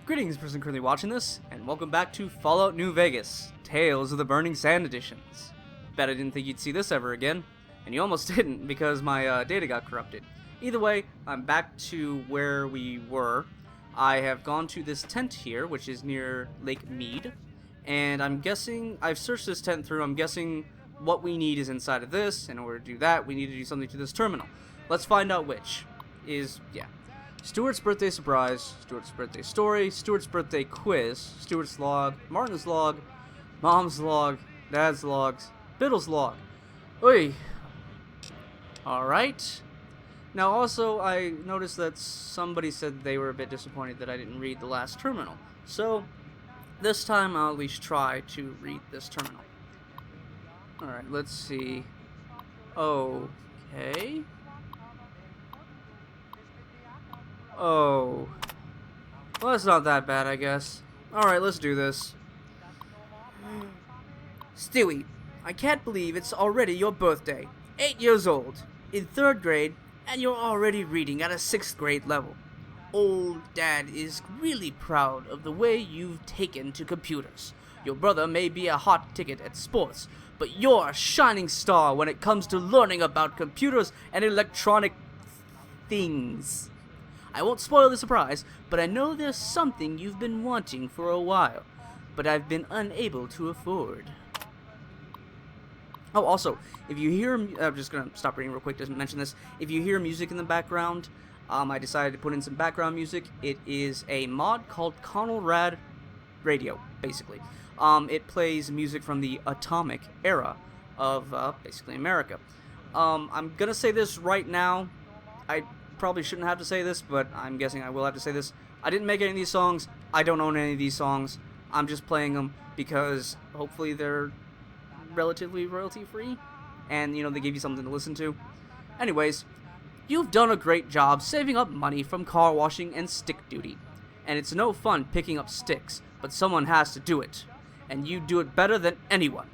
Greetings, person currently watching this, and welcome back to Fallout New Vegas, Tales of the Burning Sand Editions. Bet I didn't think you'd see this ever again, and you almost didn't because my data got corrupted. Either way, I'm back to where we were. I have gone to this tent here, which is near Lake Mead, and I'm guessing, I've searched this tent through, I'm guessing what we need is inside of this. In order to do that, we need to do something to this terminal. Let's find out which is, Stuart's birthday surprise, Stuart's birthday story, Stuart's birthday quiz, Stuart's log, Martin's log, Mom's log, Dad's logs, Biddle's log. Oi! Alright. Now also, I noticed that somebody said they were a bit disappointed that I didn't read the last terminal. So, this time I'll at least try to read this terminal. Alright, let's see. Okay. Oh. Well, that's not that bad, I guess. Alright, let's do this. Stewie, I can't believe it's already your birthday. 8 years old, in 3rd grade, and you're already reading at a 6th grade level. Old Dad is really proud of the way you've taken to computers. Your brother may be a hot ticket at sports, but you're a shining star when it comes to learning about computers and electronic things. I won't spoil the surprise, but I know there's something you've been wanting for a while, but I've been unable to afford. Oh, also, if you hear, I'm just gonna stop reading real quick to mention this. If you hear music in the background, I decided to put in some background music. It is a mod called Conrad Radio, basically. It plays music from the atomic era of, basically America. I'm gonna say this right now. I probably shouldn't have to say this, but I'm guessing I will have to say this. I didn't make any of these songs. I don't own any of these songs. I'm just playing them because hopefully they're relatively royalty free, and they give you something to listen to. Anyways, you've done a great job saving up money from car washing and stick duty, and it's no fun picking up sticks, but someone has to do it, and you do it better than anyone.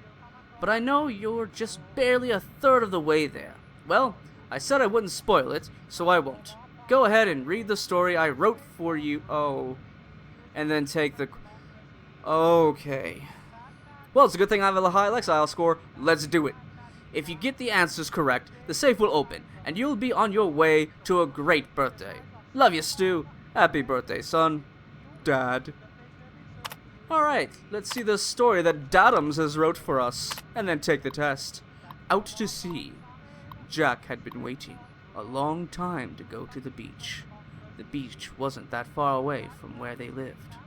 But I know you're just barely a third of the way there. Well, I said I wouldn't spoil it, so I won't. Go ahead and read the story I wrote for you. Oh, and then take the... Okay. Well, it's a good thing I have a high Lexile score. Let's do it. If you get the answers correct, the safe will open, and you'll be on your way to a great birthday. Love you, Stu. Happy birthday, son. Dad. Alright, let's see the story that Dadums has wrote for us, and then take the test. Out to sea. Jack had been waiting a long time to go to the beach. The beach wasn't that far away from where they lived,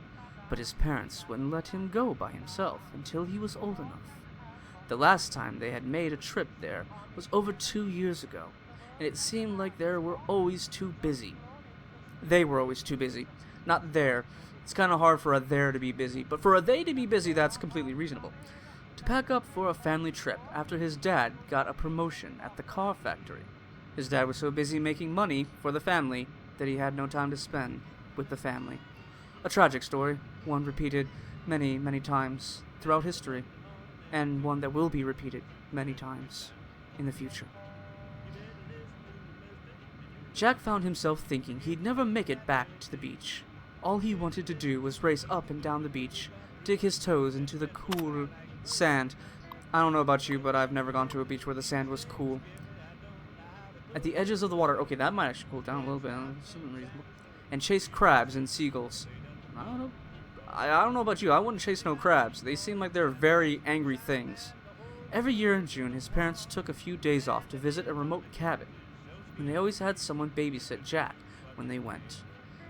but his parents wouldn't let him go by himself until he was old enough. The last time they had made a trip there was over 2 years ago, and it seemed like they were always too busy. They were always too busy, not there. It's kind of hard for a there to be busy, but for a they to be busy, that's completely reasonable. To pack up for a family trip after his dad got a promotion at the car factory. His dad was so busy making money for the family that he had no time to spend with the family. A tragic story, one repeated many, many times throughout history, and one that will be repeated many times in the future. Jack found himself thinking he'd never make it back to the beach. All he wanted to do was race up and down the beach, dig his toes into the cool sand. I don't know about you, but I've never gone to a beach where the sand was cool. At the edges of the water, okay, that might actually cool down a little bit, and chase crabs and seagulls. I don't know about you, I wouldn't chase no crabs. They seem like they're very angry things. Every year in June, his parents took a few days off to visit a remote cabin, and they always had someone babysit Jack when they went.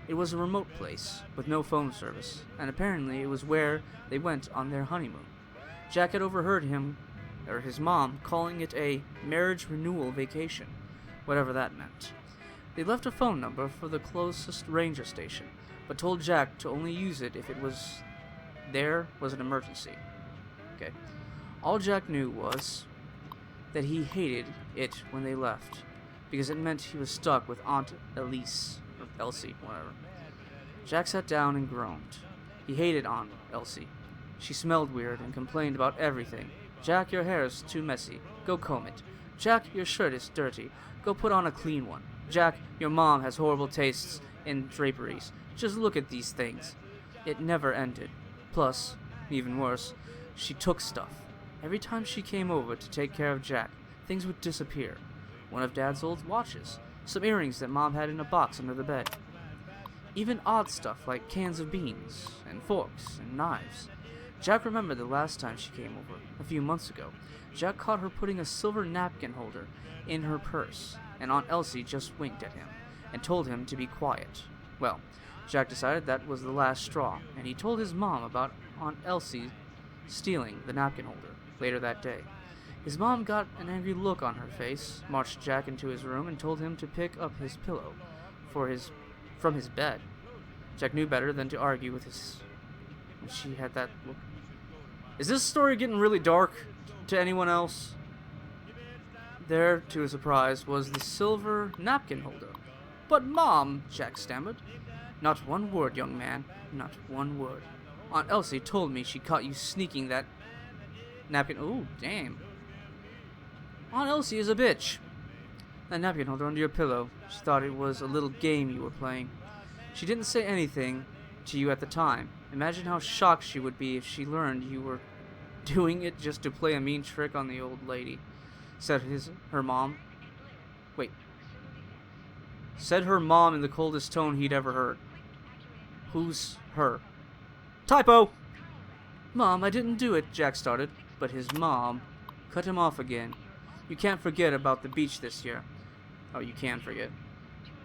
It was a remote place, with no phone service, and apparently it was where they went on their honeymoon. Jack had overheard his mom, calling it a marriage renewal vacation, whatever that meant. They left a phone number for the closest ranger station, but told Jack to only use it if it was an emergency. Okay. All Jack knew was that he hated it when they left, because it meant he was stuck with Aunt Elise, or Elsie, whatever. Jack sat down and groaned. He hated Aunt Elsie. She smelled weird and complained about everything. Jack, your hair is too messy. Go comb it. Jack, your shirt is dirty. Go put on a clean one. Jack, your mom has horrible tastes in draperies. Just look at these things. It never ended. Plus, even worse, she took stuff. Every time she came over to take care of Jack, things would disappear. One of Dad's old watches, some earrings that Mom had in a box under the bed. Even odd stuff like cans of beans, and forks, and knives. Jack remembered the last time she came over, a few months ago. Jack caught her putting a silver napkin holder in her purse, and Aunt Elsie just winked at him, and told him to be quiet. Well, Jack decided that was the last straw, and he told his mom about Aunt Elsie stealing the napkin holder later that day. His mom got an angry look on her face, marched Jack into his room, and told him to pick up his pillow from his bed. Jack knew better than to argue with his when she had that look. Is this story getting really dark to anyone else? There, to his surprise, was the silver napkin holder. But Mom, Jack stammered. Not one word, young man. Not one word. Aunt Elsie told me she caught you sneaking that napkin. Ooh, damn. Aunt Elsie is a bitch. That napkin holder under your pillow. She thought it was a little game you were playing. She didn't say anything to you at the time. Imagine how shocked she would be if she learned you were doing it just to play a mean trick on the old lady, said her mom. Wait. Said her mom in the coldest tone he'd ever heard. Who's her? Typo! Mom, I didn't do it, Jack started, but his mom cut him off again. You can't forget about the beach this year. Oh, you can forget.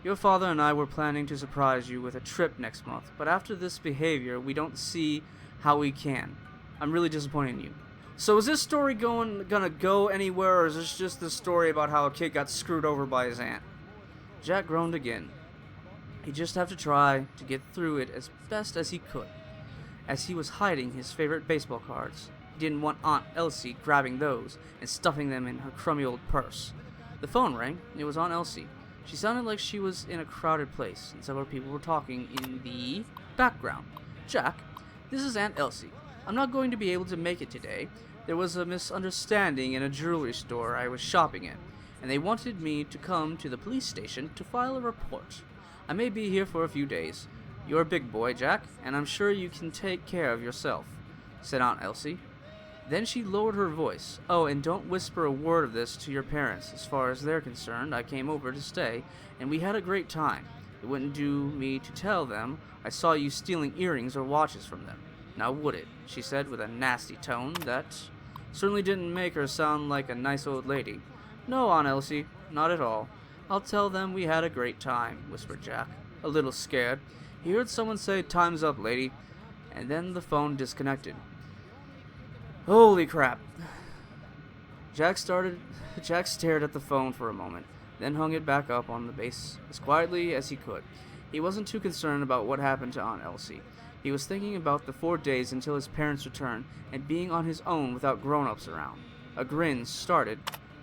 Your father and I were planning to surprise you with a trip next month, but after this behavior, we don't see how we can. I'm really disappointed in you. So is this story gonna go anywhere, or is this just the story about how a kid got screwed over by his aunt? Jack groaned again. He'd just have to try to get through it as best as he could. As he was hiding his favorite baseball cards, he didn't want Aunt Elsie grabbing those and stuffing them in her crummy old purse. The phone rang. It was Aunt Elsie. She sounded like she was in a crowded place, and several people were talking in the background. Jack, this is Aunt Elsie. I'm not going to be able to make it today. There was a misunderstanding in a jewelry store I was shopping in, and they wanted me to come to the police station to file a report. I may be here for a few days. You're a big boy, Jack, and I'm sure you can take care of yourself, said Aunt Elsie. Then she lowered her voice. Oh, and don't whisper a word of this to your parents. As far as they're concerned, I came over to stay, and we had a great time. It wouldn't do me to tell them I saw you stealing earrings or watches from them. Now would it? She said with a nasty tone that certainly didn't make her sound like a nice old lady. No, Aunt Elsie, not at all. I'll tell them we had a great time, whispered Jack, a little scared. He heard someone say, "Time's up, lady," and then the phone disconnected. Holy crap. Jack stared at the phone for a moment, then hung it back up on the base as quietly as he could. He wasn't too concerned about what happened to Aunt Elsie. He was thinking about the 4 days until his parents' return and being on his own without grown-ups around. A grin started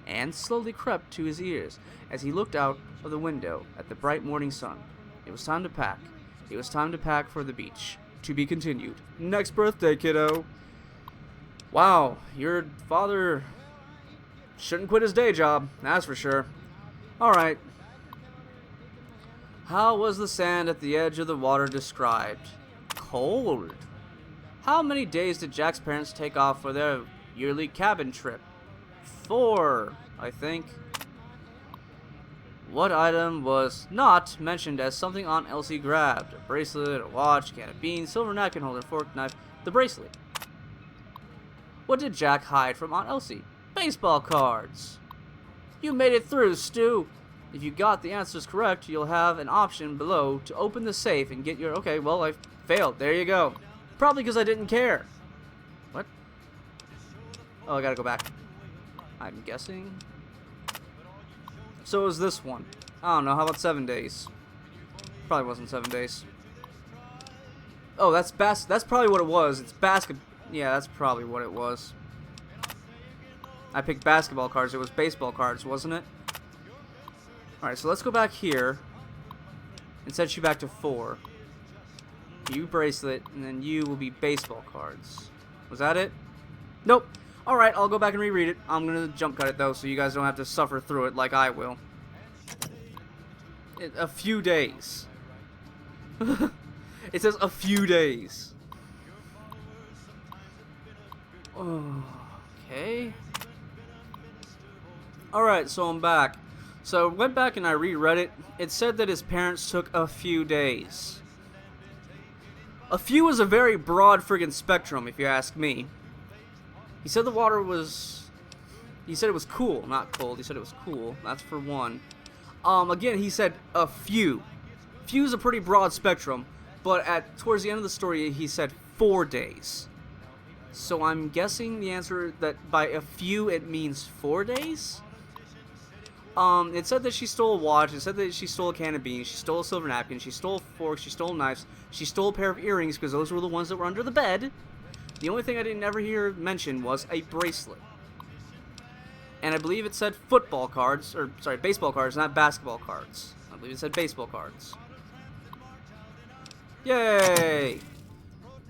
and slowly crept to his ears as he looked out of the window at the bright morning sun. It was time to pack. It was time to pack for the beach. To be continued. Next birthday, kiddo. Wow, your father shouldn't quit his day job, that's for sure. Alright. How was the sand at the edge of the water described? Cold. How many days did Jack's parents take off for their yearly cabin trip? 4, I think. What item was not mentioned as something Aunt Elsie grabbed? A bracelet, a watch, can of beans, silver napkin holder, fork, knife. The bracelet. What did Jack hide from Aunt Elsie? Baseball cards. You made it through, Stu. If you got the answers correct, you'll have an option below to open the safe and get your... Okay, well, I failed. There you go. Probably because I didn't care. What? Oh, I gotta go back. I'm guessing. So is this one. I don't know. How about 7 days? Probably wasn't 7 days. Oh, that's probably what it was. It's basketball. Yeah, that's probably what it was. I picked basketball cards. It was baseball cards, wasn't it? Alright, so let's go back here and set you back to 4. You bracelet, and then you will be baseball cards. Was that it? Nope. Alright, I'll go back and reread it. I'm going to jump cut it, though, so you guys don't have to suffer through it like I will. A few days. It says a few days. Okay. Alright, so I'm back. So I went back and I reread it. It said that his parents took a few days. A few is a very broad friggin' spectrum, if you ask me. He said the water was... He said it was cool, not cold. He said it was cool. That's for one. Again, he said a few. Few is a pretty broad spectrum, but towards the end of the story, he said 4 days. So I'm guessing the answer that by a few, it means 4 days? It said that she stole a watch, it said that she stole a can of beans, she stole a silver napkin, she stole forks, she stole knives, she stole a pair of earrings, because those were the ones that were under the bed. The only thing I didn't ever hear mentioned was a bracelet. And I believe it said football cards, or, sorry, baseball cards, not basketball cards. I believe it said baseball cards. Yay!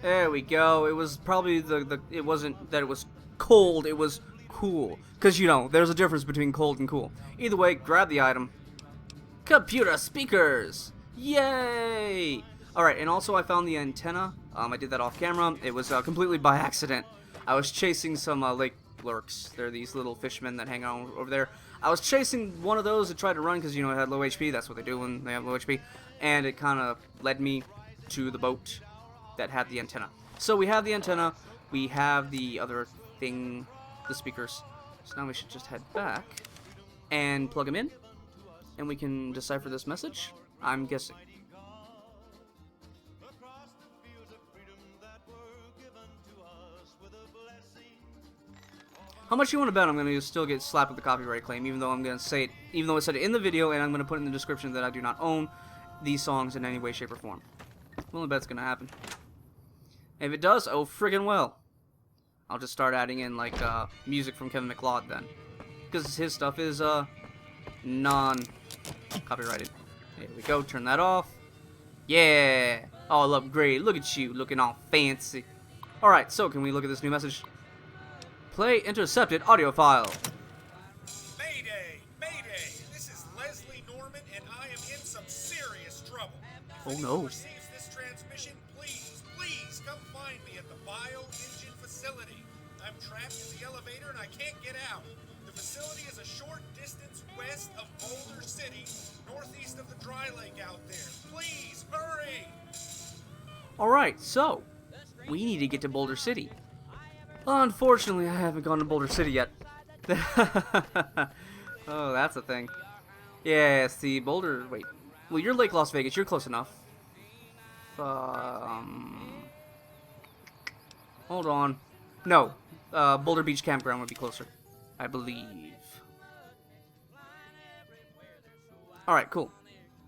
There we go. It was probably it wasn't that it was cold, it was cool. Because, you know, there's a difference between cold and cool. Either way, grab the item. Computer speakers! Yay! Alright, and also I found the antenna. I did that off camera. It was completely by accident. I was chasing some lake lurks. They're these little fishmen that hang out over there. I was chasing one of those to try to run because, you know, it had low HP. That's what they do when they have low HP. And it kind of led me to the boat that had the antenna. So we have the antenna. We have the other thing, the speakers. So now we should just head back and plug them in. And we can decipher this message, I'm guessing. How much you want to bet I'm going to still get slapped with the copyright claim, even though I'm going to say it, even though I said it in the video, and I'm going to put in the description that I do not own these songs in any way, shape, or form. Well, I bet it's going to happen. If it does, oh friggin' well. I'll just start adding in, like, music from Kevin MacLeod then. Because his stuff is, non-copyrighted. There we go, turn that off. Yeah! All upgraded. Look at you, looking all fancy. Alright, so can we look at this new message? Play intercepted audio file. Mayday! Mayday! This is Leslie Norman, and I am in some serious trouble. If anyone receives this transmission, please come find me at the bio-engine facility. I'm trapped in the elevator and I can't get out. The facility is a short distance west of Boulder City, northeast of the dry lake out there. Please, hurry! Alright, so, we need to get to Boulder City. Unfortunately, I haven't gone to Boulder City yet. Oh, that's a thing. Yeah, see, Boulder, wait. Well, you're Lake Las Vegas, you're close enough. Hold on. No, Boulder Beach Campground would be closer, I believe. Alright, cool.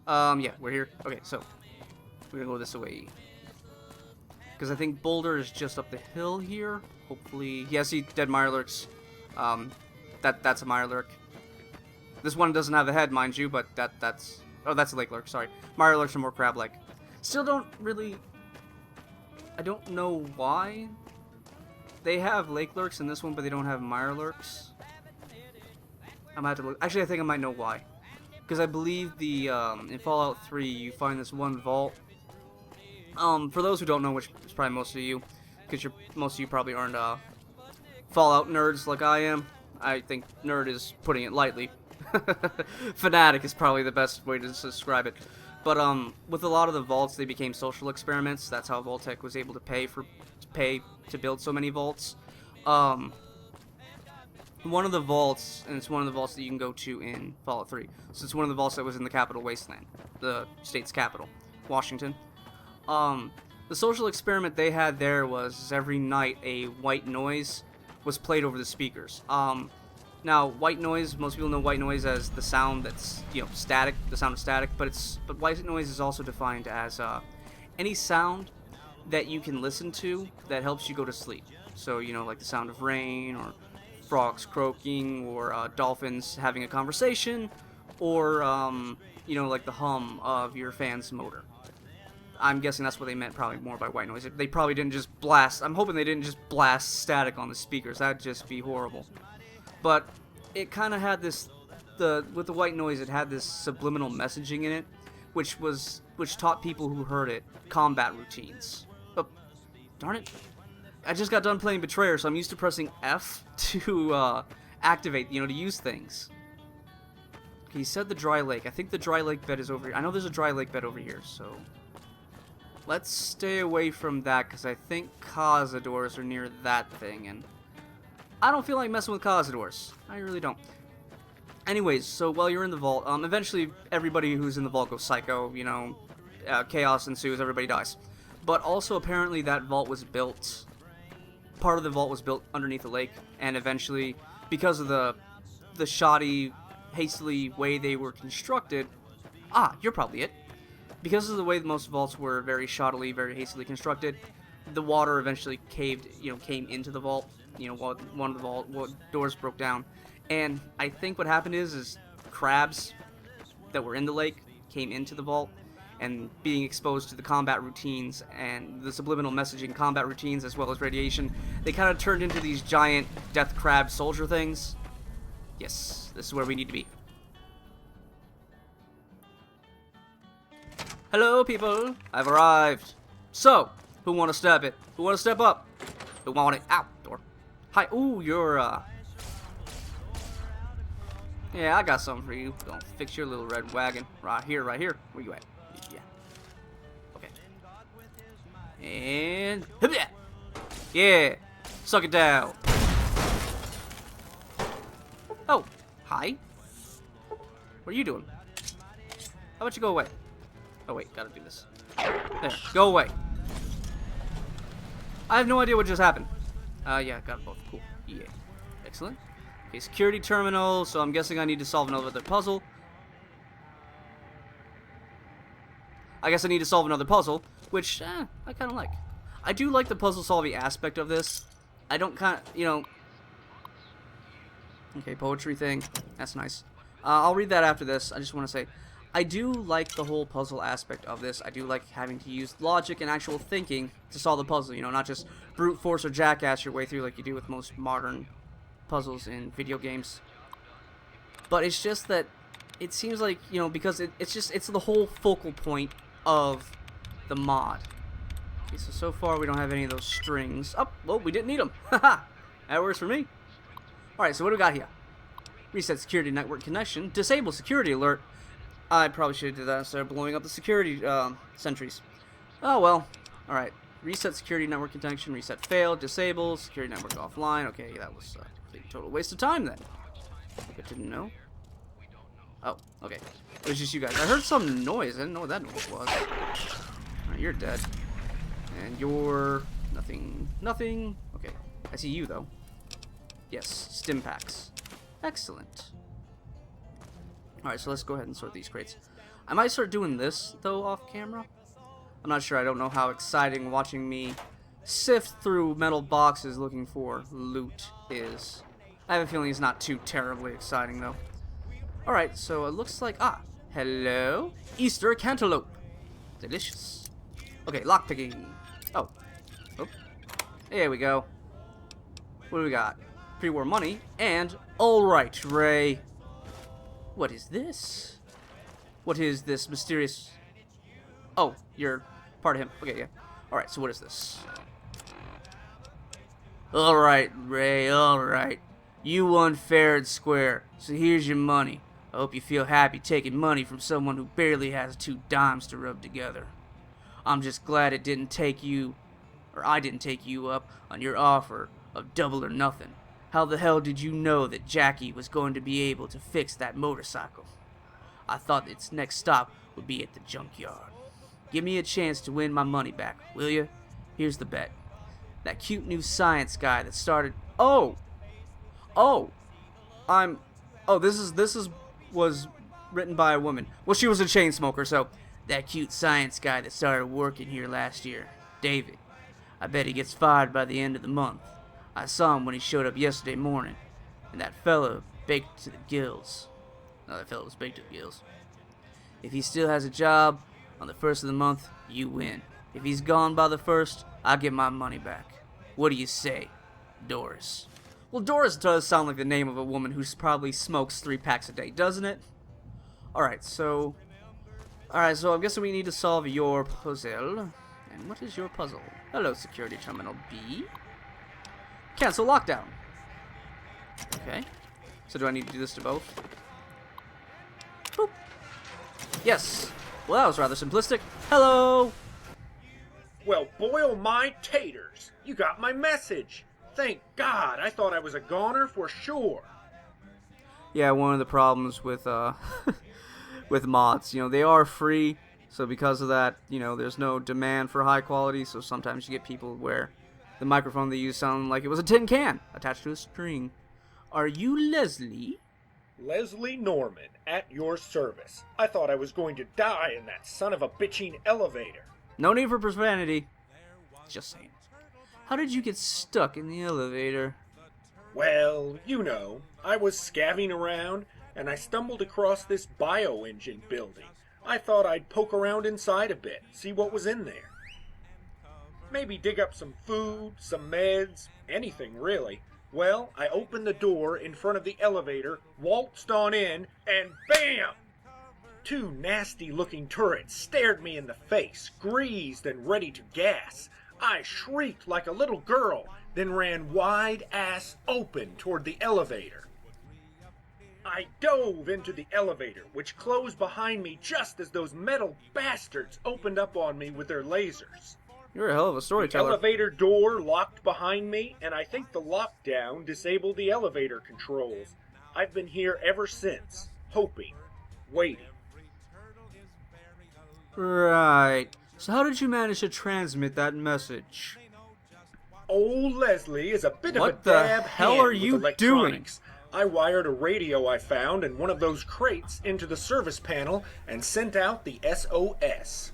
Yeah, we're here. Okay, so, we're gonna go this way. Because I think Boulder is just up the hill here. Hopefully, yeah, see, dead mirelurks. That's a mirelurk. This one doesn't have a head, mind you, but that's... Oh, that's a lake lurk, sorry. Mirelurks are more crab-like. Still don't really... I don't know why. They have lake lurks in this one, but they don't have mirelurks. I'm gonna have to look... Actually, I think I might know why. Because I believe the, in Fallout 3, you find this one vault. For those who don't know, which is probably most of you, because most of you probably aren't Fallout nerds like I am. I think nerd is putting it lightly. Fanatic is probably the best way to describe it. But with a lot of the vaults, they became social experiments. That's how Vault-Tec was able to pay to build so many vaults. One of the vaults, and it's one of the vaults that you can go to in Fallout 3. So it's one of the vaults that was in the Capital Wasteland, the state's capital, Washington. The social experiment they had there was every night a white noise was played over the speakers. Now, white noise, most people know white noise as the sound that's, you know, static, the sound of static, but white noise is also defined as any sound that you can listen to that helps you go to sleep. So, you know, like the sound of rain, or frogs croaking, or dolphins having a conversation, or, you know, like the hum of your fan's motor. I'm guessing that's what they meant probably more by white noise. They probably didn't just blast... I'm hoping they didn't just blast static on the speakers. That'd just be horrible. But it kind of had this... With the white noise, it had this subliminal messaging in it which taught people who heard it combat routines. Oh, darn it. I just got done playing Betrayer, so I'm used to pressing F to activate, to use things. Okay, he said the dry lake. I think the dry lake bed is over here. I know there's a dry lake bed over here, so let's stay away from that, because I think Cazadors are near that thing, and I don't feel like messing with Cazadors. I really don't. Anyways, so while you're in the vault, eventually everybody who's in the vault goes psycho, chaos ensues, everybody dies. But also apparently that vault was built, part of the vault was built underneath the lake, and eventually, because of the shoddy, hastily way they were constructed, you're probably it. Because of the way most vaults were very shoddily, very hastily constructed, the water eventually came into the vault. One of the vault doors broke down, and I think what happened is crabs that were in the lake came into the vault, and being exposed to the combat routines and the subliminal messaging combat routines as well as radiation, they kind of turned into these giant death crab soldier things. Yes, this is where we need to be. Hello, people. I've arrived. So, who want to step it? Who want to step up? Who want it? Ow, door. Hi. Ooh, you're, yeah, I got something for you. Gonna fix your little red wagon. Right here, right here. Where you at? Yeah. Okay. And... yeah. Suck it down. Oh. Hi. What are you doing? How about you go away? Oh, wait. Gotta do this. There. Go away. I have no idea what just happened. Yeah, got both. Cool. Yeah. Excellent. Okay, security terminal, so I'm guessing I need to solve another puzzle. I guess I need to solve another puzzle, which, I kind of like. I do like the puzzle-solving aspect of this. I don't okay, poetry thing. That's nice. I'll read that after this. I just want to say, I do like the whole puzzle aspect of this. I do like having to use logic and actual thinking to solve the puzzle, not just brute force or jackass your way through like you do with most modern puzzles in video games. But it's just that it seems like, because it's the whole focal point of the mod. Okay, so far we don't have any of those strings. Oh, well, we didn't need them. Haha, that works for me. Alright, so what do we got here? Reset security network connection. Disable security alert. I probably should have did that instead of blowing up the security sentries. Oh well. Alright. Reset security network connection. Reset failed. Disable. Security network offline. Okay, that was a total waste of time then. I didn't know. Oh, okay. It was just you guys. I heard some noise. I didn't know what that noise was. Alright, you're dead. And you're... nothing. Nothing. Okay. I see you, though. Yes. Stim packs. Excellent. Alright, so let's go ahead and sort these crates. I might start doing this, though, off camera. I'm not sure. I don't know how exciting watching me sift through metal boxes looking for loot is. I have a feeling it's not too terribly exciting, though. Alright, so it looks like... hello? Easter cantaloupe. Delicious. Okay, lockpicking. Oh. There we go. What do we got? Pre-war money, and... Alright, Ray. What is this? What is this mysterious... Oh, you're part of him. Okay, yeah. Alright, so what is this? Alright, Ray, alright. You won fair and square, so here's your money. I hope you feel happy taking money from someone who barely has 2 dimes to rub together. I'm just glad it didn't take you, or I didn't take you up on your offer of double or nothing. How the hell did you know that Jackie was going to be able to fix that motorcycle? I thought its next stop would be at the junkyard. Give me a chance to win my money back, will you? Here's the bet. That cute new science guy that started... Oh, this was written by a woman. Well, she was a chain smoker, so... That cute science guy that started working here last year, David. I bet he gets fired by the end of the month. I saw him when he showed up yesterday morning, and that fellow baked to the gills. No, that fellow was baked to the gills. If he still has a job on the 1st of the month, you win. If he's gone by the 1st, I get my money back. What do you say, Doris? Well, Doris does sound like the name of a woman who probably smokes 3 packs a day, doesn't it? Alright, so... Alright, so I'm guessing we need to solve your puzzle. And what is your puzzle? Hello, security terminal B. Cancel lockdown. Okay. So do I need to do this to both? Boop. Yes. Well, that was rather simplistic. Hello. Well, boil my taters. You got my message. Thank God. I thought I was a goner for sure. Yeah, one of the problems with with mods, they are free, so because of that, there's no demand for high quality, so sometimes you get people where the microphone they use sound like it was a tin can attached to a string. Are you Leslie? Leslie Norman, at your service. I thought I was going to die in that son of a bitching elevator. No need for profanity. Just saying. How did you get stuck in the elevator? Well, I was scavving around, and I stumbled across this bioengine building. I thought I'd poke around inside a bit, see what was in there. Maybe dig up some food, some meds, anything really. Well, I opened the door in front of the elevator, waltzed on in, and BAM! 2 nasty-looking turrets stared me in the face, greased and ready to gas. I shrieked like a little girl, then ran wide-ass open toward the elevator. I dove into the elevator, which closed behind me just as those metal bastards opened up on me with their lasers. You're a hell of a The storyteller. elevator door locked behind me, and I think the lockdown disabled the elevator controls. I've been here ever since, hoping, waiting. Right. So how did you manage to transmit that message? Old Leslie is a bit of a What the dab hell hand are with you electronics. I wired a radio I found in one of those crates into the service panel and sent out the SOS.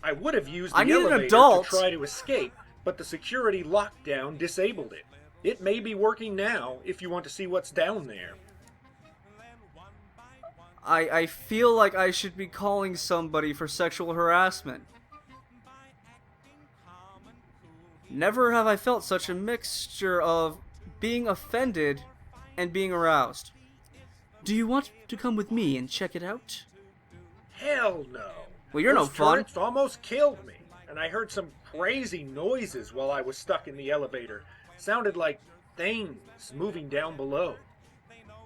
I would have used the I need an elevator adult. to try to escape, but the security lockdown disabled it. It may be working now if you want to see what's down there. I feel like I should be calling somebody for sexual harassment. Never have I felt such a mixture of being offended and being aroused. Do you want to come with me and check it out? Hell no. Well, you're no Those fun. turrets almost killed me, and I heard some crazy noises while I was stuck in the elevator. Sounded like things moving down below.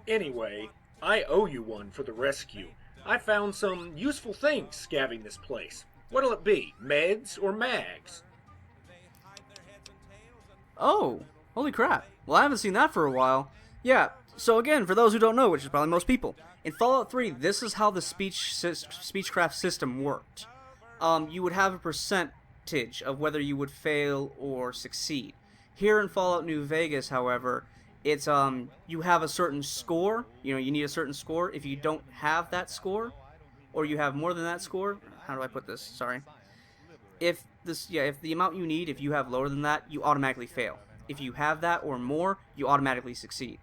Anyway, I owe you one for the rescue. I found some useful things scavving this place. What'll it be, meds or mags? Oh, holy crap. Well, I haven't seen that for a while. Yeah, so again, for those who don't know, which is probably most people, in Fallout 3, this is how the speechcraft system worked. You would have a percentage of whether you would fail or succeed. Here in Fallout New Vegas, however, it's you have a certain score. You need a certain score. If you don't have that score, or you have more than that score, how do I put this? Sorry. If the amount you need, if you have lower than that, you automatically fail. If you have that or more, you automatically succeed.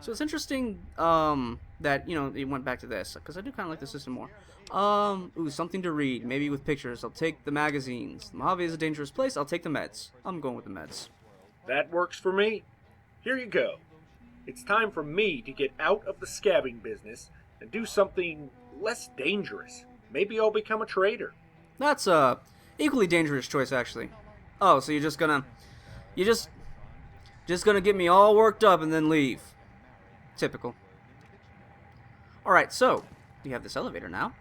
So it's interesting that it went back to this, because I do kind of like the system more. Ooh, something to read, maybe with pictures. I'll take the magazines. Mojave is a dangerous place. I'll take the meds. I'm going with the meds. That works for me. Here you go. It's time for me to get out of the scabbing business and do something less dangerous. Maybe I'll become a trader. That's a equally dangerous choice, actually. Oh, so you're just gonna get me all worked up and then leave. Typical. Alright, so we have this elevator now,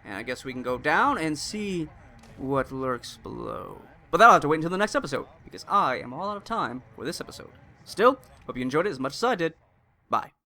and I guess we can go down and see what lurks below. But that'll have to wait until the next episode, because I am all out of time for this episode. Still, hope you enjoyed it as much as I did. Bye.